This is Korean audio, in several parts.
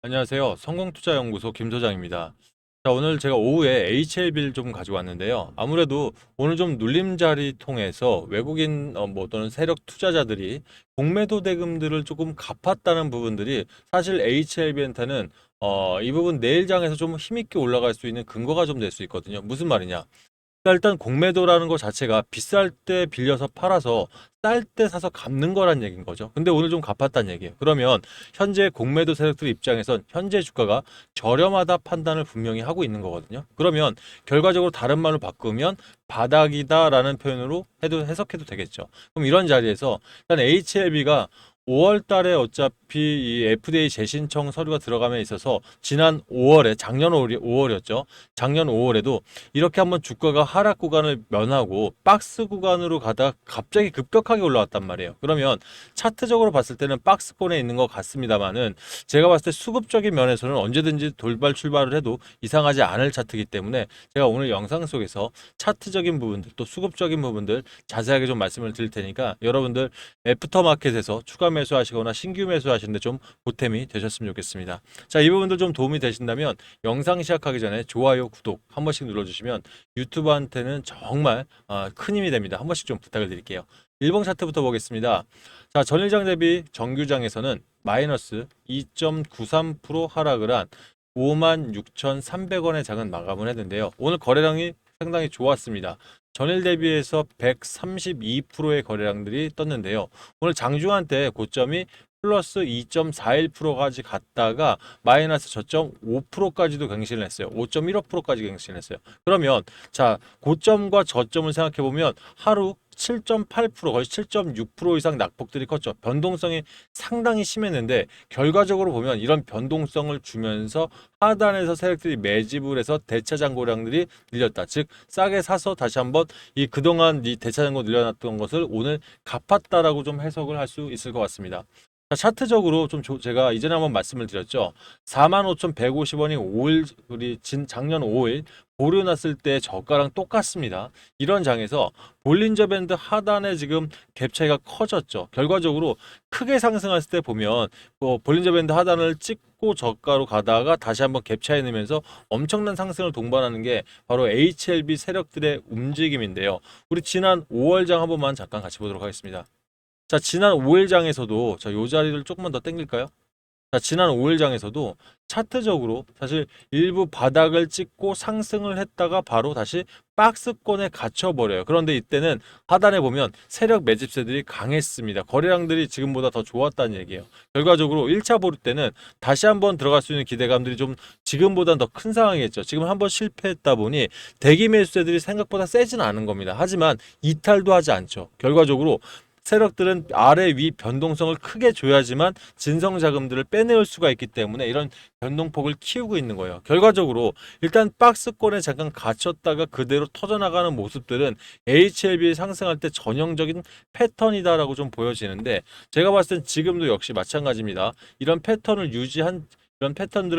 안녕하세요. 성공투자연구소 김 소장입니다. 자, 오늘 제가 오후에 HLB를 좀 가지고 왔는데요. 아무래도 오늘 좀 눌림자리 통해서 외국인 또는 세력 투자자들이 공매도 대금들을 조금 갚았다는 부분들이 사실 HLB한테는 이 부분 내일장에서 좀 힘있게 올라갈 수 있는 근거가 좀 될 수 있거든요. 무슨 말이냐? 그러니까 일단 공매도라는 것 자체가 비쌀 때 빌려서 팔아서 쌀 때 사서 갚는 거란 얘기인 거죠. 근데 오늘 좀 갚았다는 얘기예요. 그러면 현재 공매도 세력들 입장에선 현재 주가가 저렴하다 판단을 분명히 하고 있는 거거든요. 그러면 결과적으로 다른 말로 바꾸면 바닥이다라는 표현으로 해석해도 되겠죠. 그럼 이런 자리에서 일단 HLB가 5월 달에 어차피 이 FDA 재신청 서류가 들어감에 있어서 지난 5월에 작년 5월이었죠. 작년 5월에도 이렇게 한번 주가가 하락 구간을 면하고 박스 구간으로 가다가 갑자기 급격하게 올라왔단 말이에요. 그러면 차트적으로 봤을 때는 박스권에 있는 것 같습니다만은 제가 봤을 때 수급적인 면에서는 언제든지 돌발 출발을 해도 이상하지 않을 차트이기 때문에 제가 오늘 영상 속에서 차트적인 부분들 또 수급적인 부분들 자세하게 좀 말씀을 드릴 테니까 여러분들 애프터마켓에서 추가 매수하시거나 신규 매수하시는데 좀 보탬이 되셨으면 좋겠습니다. 자, 이 부분들 좀 도움이 되신다면 영상 시작하기 전에 좋아요, 구독 한 번씩 눌러주시면 유튜브한테는 정말 큰 힘이 됩니다. 한 번씩 좀 부탁을 드릴게요. 일봉 차트부터 보겠습니다. 자, 전일장 대비 정규장에서는 마이너스 2.93% 하락을 한 56,300원의 장은 마감을 했는데요. 오늘 거래량이 상당히 좋았습니다. 전일 대비해서 132%의 거래량들이 떴는데요. 오늘 장중한 때 고점이 플러스 2.41%까지 갔다가 마이너스 저점 5%까지도 갱신을 했어요. 5.15%까지 갱신을 했어요. 그러면 자, 고점과 저점을 생각해 보면 하루 7.8% 거의 7.6% 이상 낙폭들이 컸죠. 변동성이 상당히 심했는데 결과적으로 보면 이런 변동성을 주면서 하단에서 세력들이 매집을 해서 대차장고량들이 늘렸다. 즉 싸게 사서 다시 한번 이 그동안 이 대차장고 늘려놨던 것을 오늘 갚았다라고 좀 해석을 할 수 있을 것 같습니다. 자, 차트적으로 좀 제가 이전에 한번 말씀을 드렸죠. 45,150원이 5일 우리 작년 5일 보류 났을 때 저가랑 똑같습니다. 이런 장에서 볼린저 밴드 하단에 지금 갭 차이가 커졌죠. 결과적으로 크게 상승했을 때 보면 볼린저 밴드 하단을 찍고 저가로 가다가 다시 한번 갭 차이 내면서 엄청난 상승을 동반하는 게 바로 HLB 세력들의 움직임인데요. 우리 지난 5월장 한 번만 잠깐 같이 보도록 하겠습니다. 자, 지난 5일장에서도 자, 요 자리를 조금만 더 당길까요? 자, 지난 5일장에서도 차트적으로 사실 일부 바닥을 찍고 상승을 했다가 바로 다시 박스권에 갇혀버려요. 그런데 이때는 하단에 보면 세력 매집세들이 강했습니다. 거래량들이 지금보다 더 좋았다는 얘기예요. 결과적으로 1차 보루 때는 다시 한번 들어갈 수 있는 기대감들이 좀 지금보다는 더 큰 상황이겠죠. 지금 한번 실패했다 보니 대기 매수세들이 생각보다 세지는 않은 겁니다. 하지만 이탈도 하지 않죠. 결과적으로 세력들은 아래 위 변동성을 크게 줘야지만 진성 자금들을 빼내올 수가 있기 때문에 이런 변동폭을 키우고 있는 거예요. 결과적으로 일단 박스권에 잠깐 갇혔다가 그대로 터져나가는 모습들은 HLB 상승할 때 전형적인 패턴이다라고 좀 보여지는데 제가 봤을 땐 지금도 역시 마찬가지입니다. 이런 패턴들을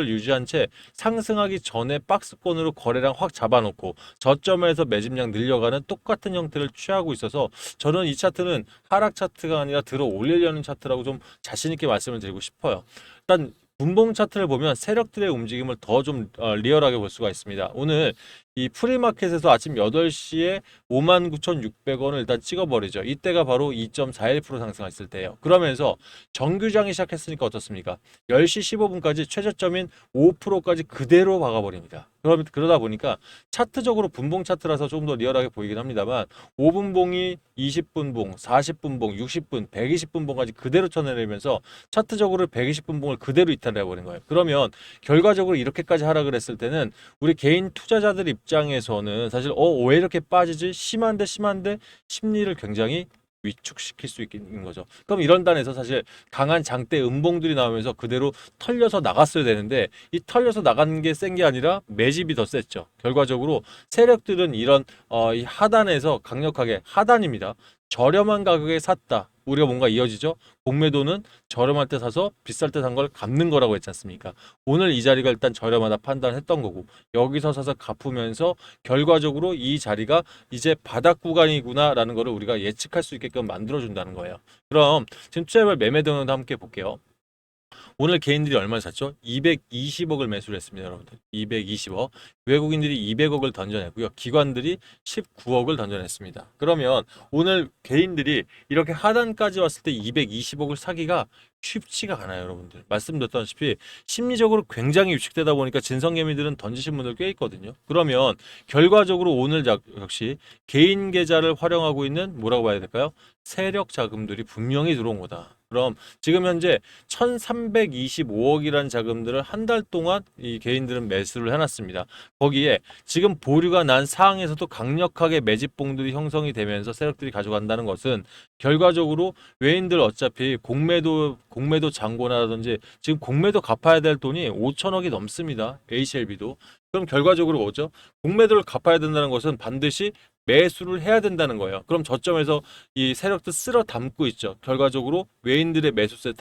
유지한 채 상승하기 전에 박스권으로 거래량 확 잡아놓고 저점에서 매집량 늘려가는 똑같은 형태를 취하고 있어서 저는 이 차트는 하락 차트가 아니라 들어 올리려는 차트라고 좀 자신 있게 말씀을 드리고 싶어요. 일단 분봉 차트를 보면 세력들의 움직임을 더 좀 리얼하게 볼 수가 있습니다. 오늘 이 프리마켓에서 아침 8시에 59,600원을 일단 찍어버리죠. 이때가 바로 2.41% 상승했을 때예요. 그러면서 정규장이 시작했으니까 어떻습니까? 10시 15분까지 최저점인 5%까지 그대로 박아버립니다. 그러다 보니까 차트적으로 분봉 차트라서 조금 더 리얼하게 보이긴 합니다만 5분봉이 20분봉, 40분봉, 60분, 120분봉까지 그대로 쳐내리면서 차트적으로 120분봉을 그대로 이탈해 버린 거예요. 그러면 결과적으로 이렇게까지 하락을 했을 때는 우리 개인 투자자들 입장에서는 사실 왜 이렇게 빠지지? 심한데 심리를 굉장히 위축시킬 수 있는 거죠. 그럼 이런 단에서 사실 강한 장대 음봉들이 나오면서 그대로 털려서 나갔어야 되는데 이 털려서 나간 게 센 게 아니라 매집이 더 셌죠. 결과적으로 세력들은 이런 이 하단에서 강력하게 하단입니다. 저렴한 가격에 샀다. 우리가 뭔가 이어지죠? 공매도는 저렴할 때 사서 비쌀 때 산 걸 갚는 거라고 했지 않습니까? 오늘 이 자리가 일단 저렴하다 판단했던 거고 여기서 사서 갚으면서 결과적으로 이 자리가 이제 바닥 구간이구나라는 거를 우리가 예측할 수 있게끔 만들어준다는 거예요. 그럼 지금 투자별 매매 동향도 함께 볼게요. 오늘 개인들이 얼마 샀죠? 220억을 매수를 했습니다, 여러분들. 220억. 외국인들이 200억을 던져냈고요. 기관들이 19억을 던져냈습니다. 그러면 오늘 개인들이 이렇게 하단까지 왔을 때 220억을 사기가 쉽지가 않아요, 여러분들. 말씀드렸다시피 심리적으로 굉장히 위축되다 보니까 진성개미들은 던지신 분들 꽤 있거든요. 그러면 결과적으로 오늘 역시 개인 계좌를 활용하고 있는 뭐라고 봐야 될까요? 세력 자금들이 분명히 들어온 거다. 그럼 지금 현재 1325억이라는 자금들을 한 달 동안 이 개인들은 매수를 해놨습니다. 거기에 지금 보류가 난 상황에서도 강력하게 매집봉들이 형성이 되면서 세력들이 가져간다는 것은 결과적으로 외인들 어차피 공매도 잔고나라든지 지금 공매도 갚아야 될 돈이 5천억이 넘습니다. HLB도. 그럼 결과적으로 뭐죠? 공매도를 갚아야 된다는 것은 반드시 매수를 해야 된다는 거예요. 그럼 저점에서 이 세력도 쓸어 담고 있죠. 결과적으로 외인들의 매수세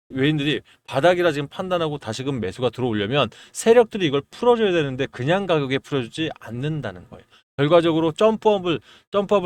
외인들이 바닥이라 지금 판단하고 다시금 매수가 들어오려면 세력들이 이걸 풀어줘야 되는데 그냥 가격에 풀어주지 않는다는 거예요. 결과적으로 점프업을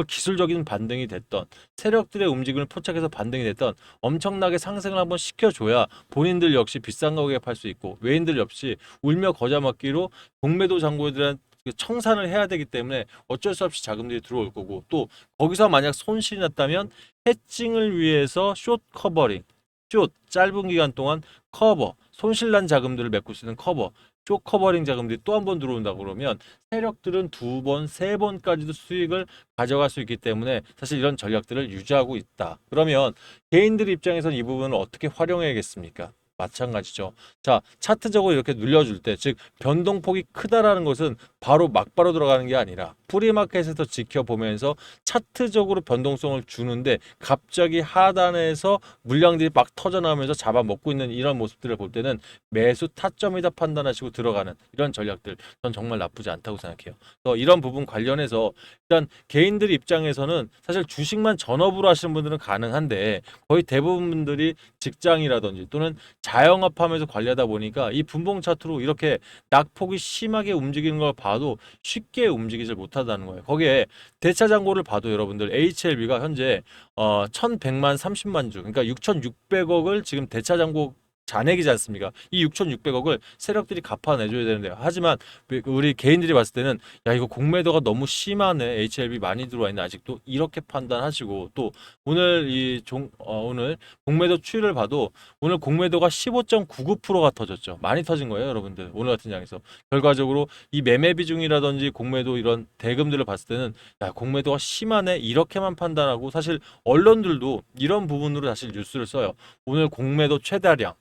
기술적인 반등이 됐던 세력들의 움직임을 포착해서 반등이 됐던 엄청나게 상승을 한번 시켜줘야 본인들 역시 비싼 가격에 팔 수 있고 외인들 역시 울며 거저 맞기로 공매도 잔고에 대한 청산을 해야 되기 때문에 어쩔 수 없이 자금들이 들어올 거고 또 거기서 만약 손실이 났다면 해칭을 위해서 숏 커버링 숏 짧은 기간 동안 커버 손실난 자금들을 메꿀 수 있는 커버 숏 커버링 자금들이 또 한 번 들어온다고 그러면 세력들은 두 번, 세 번까지도 수익을 가져갈 수 있기 때문에 사실 이런 전략들을 유지하고 있다. 그러면 개인들 입장에서는 이 부분을 어떻게 활용해야겠습니까? 마찬가지죠. 자, 차트적으로 이렇게 눌려줄 때, 즉 변동폭이 크다라는 것은 바로 막바로 들어가는 게 아니라 프리마켓에서 지켜보면서 차트적으로 변동성을 주는데 갑자기 하단에서 물량들이 막 터져나오면서 잡아먹고 있는 이런 모습들을 볼 때는 매수 타점이다 판단하시고 들어가는 이런 전략들 전 정말 나쁘지 않다고 생각해요. 그래서 이런 부분 관련해서 일단 개인들 입장에서는 사실 주식만 전업으로 하시는 분들은 가능한데 거의 대부분 분들이 직장이라든지 또는 자영업하면서 관리하다 보니까 이 분봉 차트로 이렇게 낙폭이 심하게 움직이는 걸 봐도 쉽게 움직이질 못하다는 거예요. 거기에 대차 잔고를 봐도 여러분들 HLB가 현재 1100만 30만 주 그러니까 6600억을 지금 대차 잔고 잔액이지 않습니까? 이 6,600억을 세력들이 갚아내줘야 되는데요. 하지만 우리 개인들이 봤을 때는 야 이거 공매도가 너무 심하네. HLB 많이 들어와 있는데 아직도 이렇게 판단하시고 또 오늘 오늘 공매도 추이를 봐도 오늘 공매도가 15.99%가 터졌죠. 많이 터진 거예요, 여러분들. 오늘 같은 장에서 결과적으로 이 매매 비중이라든지 공매도 이런 대금들을 봤을 때는 야 공매도가 심하네 이렇게만 판단하고 사실 언론들도 이런 부분으로 사실 뉴스를 써요. 오늘 공매도 최다량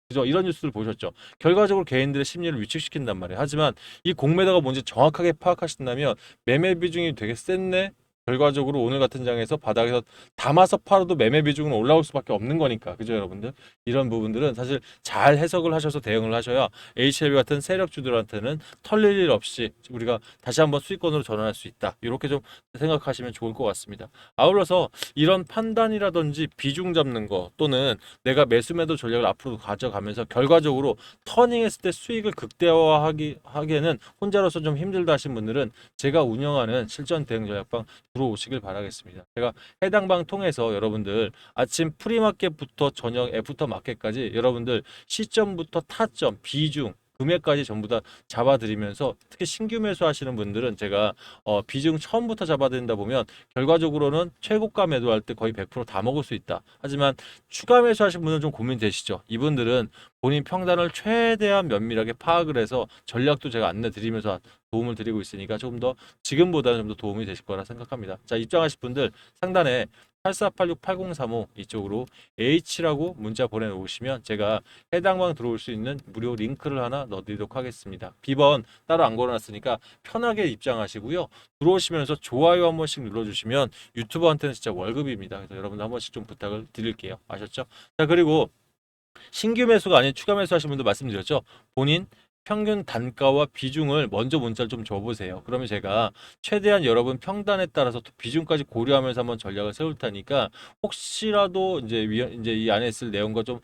그죠? 이런 뉴스를 보셨죠? 결과적으로 개인들의 심리를 위축시킨단 말이에요. 하지만 이 공매도가 뭔지 정확하게 파악하신다면 매매 비중이 되게 셌네. 결과적으로 오늘 같은 장에서 바닥에서 담아서 팔아도 매매 비중은 올라올 수밖에 없는 거니까. 그죠, 여러분들? 이런 부분들은 사실 잘 해석을 하셔서 대응을 하셔야 HLB 같은 세력주들한테는 털릴 일 없이 우리가 다시 한번 수익권으로 전환할 수 있다. 이렇게 좀 생각하시면 좋을 것 같습니다. 아울러서 이런 판단이라든지 비중 잡는 거 또는 내가 매수매도 전략을 앞으로 가져가면서 결과적으로 터닝했을 때 수익을 극대화하기에는 혼자로서 좀 힘들다 하신 분들은 제가 운영하는 실전 대응 전략방 들어오시길 바라겠습니다. 제가 해당 방 통해서 여러분들 아침 프리마켓부터 저녁 애프터 마켓까지 여러분들 시점부터 타점, 비중 금액까지 전부 다 잡아드리면서 특히 신규 매수하시는 분들은 제가 비중 처음부터 잡아드린다 보면 결과적으로는 최고가 매도할 때 거의 100%다 먹을 수 있다. 하지만 추가 매수하신 분은 좀 고민되시죠. 이분들은 본인 평단을 최대한 면밀하게 파악을 해서 전략도 제가 안내 드리면서 도움을 드리고 있으니까 조금 더 지금보다는 좀 더 도움이 되실 거라 생각합니다. 자, 입장하실 분들 상단에 8486-8035 이쪽으로 H라고 문자 보내놓으시면 제가 해당 방 들어올 수 있는 무료 링크를 하나 넣어드리도록 하겠습니다. 비번 따로 안 걸어놨으니까 편하게 입장하시고요. 들어오시면서 좋아요 한 번씩 눌러주시면 유튜버한테는 진짜 월급입니다. 그래서 여러분들 한 번씩 좀 부탁을 드릴게요. 아셨죠? 자, 그리고 신규 매수가 아닌 추가 매수 하신 분도 말씀드렸죠. 본인 평균 단가와 비중을 먼저 문자를 좀 줘보세요. 그러면 제가 최대한 여러분 평단에 따라서 또 비중까지 고려하면서 한번 전략을 세울 테니까 혹시라도 이제 이 안에 있을 내용과 좀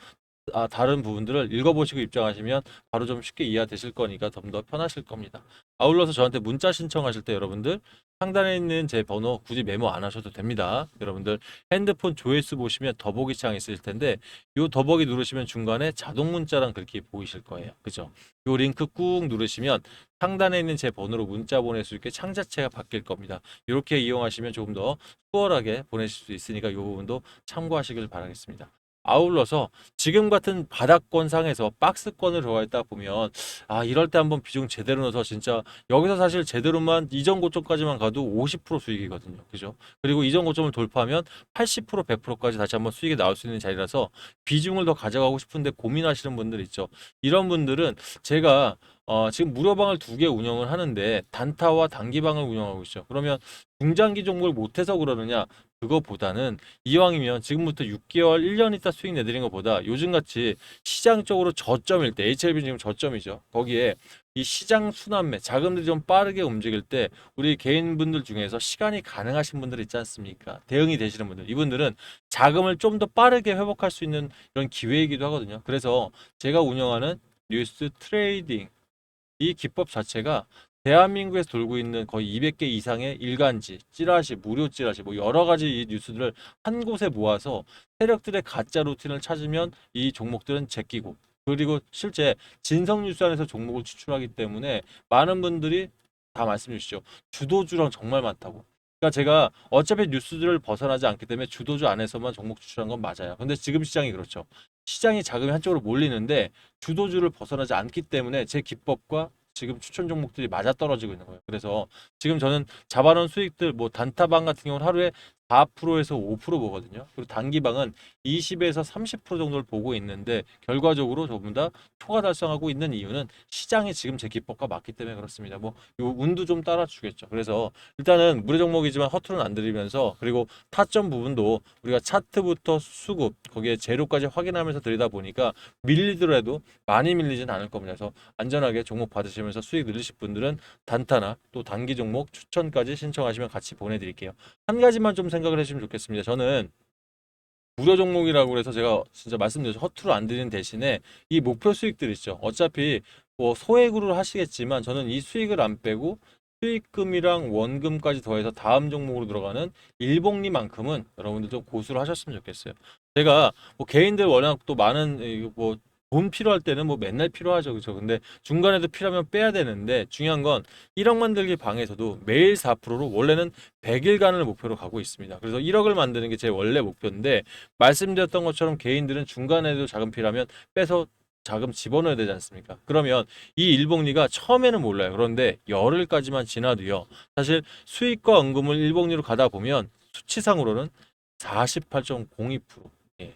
다른 부분들을 읽어보시고 입장하시면 바로 좀 쉽게 이해되실 거니까 좀 더 편하실 겁니다. 아울러서 저한테 문자 신청하실 때 여러분들 상단에 있는 제 번호 굳이 메모 안 하셔도 됩니다. 여러분들 핸드폰 조회수 보시면 더보기 창이 있을 텐데 요 더보기 누르시면 중간에 자동 문자란 글귀 보이실 거예요. 그죠? 요 링크 꾹 누르시면 상단에 있는 제 번호로 문자 보낼 수 있게 창 자체가 바뀔 겁니다. 이렇게 이용하시면 조금 더 수월하게 보내실 수 있으니까 이 부분도 참고하시길 바라겠습니다. 아울러서 지금 같은 바닥권 상에서 박스권을 좋아했다 보면 이럴 때 한번 비중 제대로 넣어서 진짜 여기서 사실 제대로만 이전 고점까지만 가도 50% 수익이거든요. 그죠? 그리고 이전 고점을 돌파하면 80% 100%까지 다시 한번 수익이 나올 수 있는 자리라서 비중을 더 가져가고 싶은데 고민하시는 분들 있죠. 이런 분들은 제가 지금 무료방을 2개 운영을 하는데 단타와 단기방을 운영하고 있죠. 그러면 중장기 종목을 못해서 그러느냐? 그거보다는 이왕이면 지금부터 6개월, 1년 있다 수익 내드리는 것보다 요즘같이 시장적으로 저점일 때, HLB 지금 저점이죠. 거기에 이 시장 순환매, 자금들이 좀 빠르게 움직일 때 우리 개인분들 중에서 시간이 가능하신 분들 있지 않습니까? 대응이 되시는 분들. 이분들은 자금을 좀 더 빠르게 회복할 수 있는 이런 기회이기도 하거든요. 그래서 제가 운영하는 뉴스 트레이딩 이 기법 자체가 대한민국에서 돌고 있는 거의 200개 이상의 일간지, 찌라시, 무료 찌라시, 뭐 여러 가지 이 뉴스들을 한 곳에 모아서 세력들의 가짜 루틴을 찾으면 이 종목들은 제끼고 그리고 실제 진성 뉴스 안에서 종목을 추출하기 때문에 많은 분들이 다 말씀해 주시죠. 주도주랑 정말 많다고. 그러니까 제가 어차피 뉴스들을 벗어나지 않기 때문에 주도주 안에서만 종목 추출한 건 맞아요. 근데 지금 시장이 그렇죠. 시장이 자금이 한쪽으로 몰리는데 주도주를 벗어나지 않기 때문에 제 기법과 지금 추천 종목들이 맞아떨어지고 있는 거예요. 그래서 지금 저는 잡아놓은 수익들 뭐 단타방 같은 경우는 하루에 4%에서 5% 보거든요. 그리고 단기방은 20에서 30% 정도를 보고 있는데 결과적으로 조금 다 초과 달성하고 있는 이유는 시장이 지금 제 기법과 맞기 때문에 그렇습니다. 뭐 요 운도 좀 따라주겠죠. 그래서 일단은 무료 종목이지만 허투루는 안 드리면서 그리고 타점 부분도 우리가 차트부터 수급 거기에 재료까지 확인하면서 들이다 보니까 밀리더라도 많이 밀리진 않을 겁니다. 그래서 안전하게 종목 받으시면서 수익 늘리실 분들은 단타나 또 단기 종목 추천까지 신청하시면 같이 보내드릴게요. 한 가지만 좀 생각을 해주시면 좋겠습니다. 저는 무료 종목이라고 해서 제가 진짜 말씀드려서 허투루 안 드리는 대신에 이 목표 수익들 있죠. 어차피 뭐 소액으로 하시겠지만 저는 이 수익을 안 빼고 수익금이랑 원금까지 더해서 다음 종목으로 들어가는 일복리만큼은 여러분들 좀 고수를 하셨으면 좋겠어요. 제가 뭐 개인들 워낙 또 많은 뭐돈 필요할 때는 뭐 맨날 필요하죠. 그죠? 근데 중간에도 필요하면 빼야 되는데 중요한 건 1억 만들기 방에서도 매일 4%로 원래는 100일간을 목표로 가고 있습니다. 그래서 1억을 만드는 게 제 원래 목표인데 말씀드렸던 것처럼 개인들은 중간에도 자금 필요하면 빼서 자금 집어넣어야 되지 않습니까? 그러면 이 일복리가 처음에는 몰라요. 그런데 열흘까지만 지나도요. 사실 수익과 원금을 일복리로 가다 보면 수치상으로는 48.02%. 예.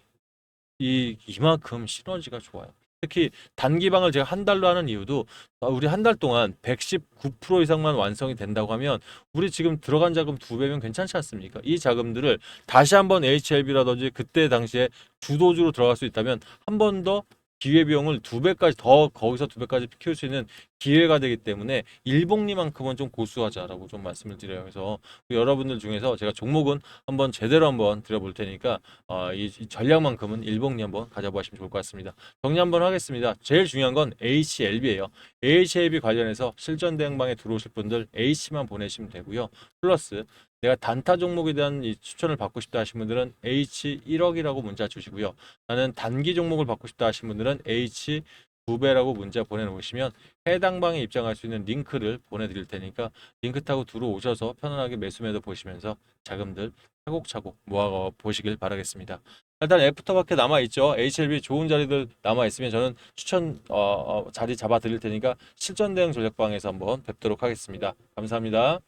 이만큼 시너지가 좋아요. 특히 단기방을 제가 한 달로 하는 이유도 우리 한 달 동안 119% 이상만 완성이 된다고 하면 우리 지금 들어간 자금 2배면 괜찮지 않습니까? 이 자금들을 다시 한번 HLB라든지 그때 당시에 주도주로 들어갈 수 있다면 한 번 더 기회비용을 2배까지 더 거기서 2배까지 키울 수 있는 기회가 되기 때문에 일복리만큼은 좀 고수하자라고 좀 말씀을 드려요. 그래서 여러분들 중에서 제가 종목은 한번 제대로 한번 드려볼 테니까 이 전략만큼은 일복리 한번 가져보시면 좋을 것 같습니다. 정리 한번 하겠습니다. 제일 중요한 건 HLB예요. HLB 관련해서 실전 대응방에 들어오실 분들 H만 보내시면 되고요. 플러스 내가 단타 종목에 대한 이 추천을 받고 싶다 하신 분들은 H1억이라고 문자 주시고요. 나는 단기 종목을 받고 싶다 하신 분들은 H 2배라고 문자 보내놓으시면 해당 방에 입장할 수 있는 링크를 보내드릴 테니까 링크 타고 들어오셔서 편안하게 매수매도 보시면서 자금들 차곡차곡 모아 보시길 바라겠습니다. 일단 애프터마켓 남아있죠. HLB 좋은 자리들 남아있으면 저는 추천 자리 잡아 드릴 테니까 실전 대응 전략방에서 한번 뵙도록 하겠습니다. 감사합니다.